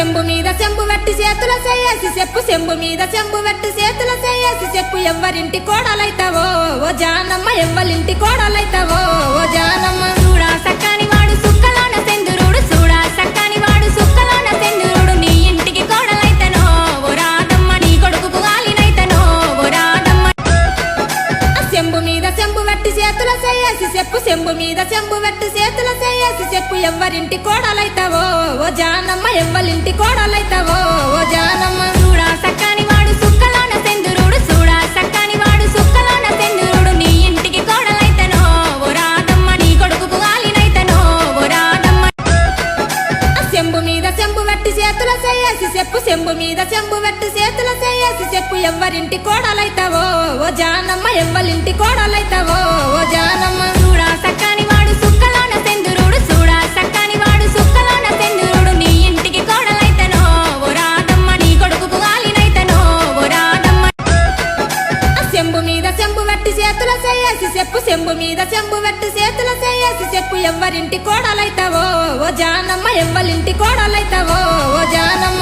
చెంబు మీద చెంబు వెట్టి చేతుల చేసి చెప్పు చెంబు మీద చెంబు వెట్టి చేతుల చేసి చెప్పు ఎవ్వరింటి కోడలైతావో ఓ జానమ్మ ఎవ్వరింటి కోడలైతావో ఓ జానమ్మ చూడా సక్కని వాడు సుక్కలోన సెందురుడు చూడా సక్కని వాడు సుక్కలోన సెందురుడు నీ ఇంటికి కోడలైతనో ఓ రాధమ్మ నీ కొడుకుకు గాలినైతనో ఓ రాధమ్మ చెంబు మీద చెంబు వెట్టి చేతుల చేసి చెప్పు చెంబు మీద చెంబు వెట్టి చేతుల చేసి చెప్పు ఎవ్వరింటి కోడలైతావో ఓ జానమ్మ ఎవ్వరింటి కోడలైతావో ఓ జానమ్మ చూడా సక్కని వాడు సుక్కలోన సెందురుడు చూడా సక్కని వాడు సుక్కలోన సెందురుడు నీ ఇంటికి కోడలైతనో ఓ రాధమ్మ నీ కొడుకుకు గాలినైతనో ఓ రాధమ్మ చెంబు మీద చెంబు వెట్టి చేతుల చేసి చెప్పు చెంబు మీద చెంబు వెట్టి చేతుల చేసి చెప్పు ఎవ్వరింటి కోడలైతావో ఓ జానమ్మ ఎవ్వరింటి కోడలైతావో ఓ జానమ్మ చూడా సక్కని వాడు సుక్కలోన సెందురుడు చూడా సక్కని వాడు సుక్కలోన సెందురుడు నీ ఇంటికి కోడలైతనో ఓ రాధమ్మ నీ కొడుకుకు గాలినైతనో ఓ రాధమ్మ చెంబు మీద చెంబు వెట్టి చేతుల చేసి చెప్పు చెంబు మీద చెంబు వెట్టి చేతుల చేసి చెప్పు ఎవ్వరింటి కోడలైతావో ఓ జానమ్మ ఎవ్వరింటి కోడలైతావో ఓ జానమ్మ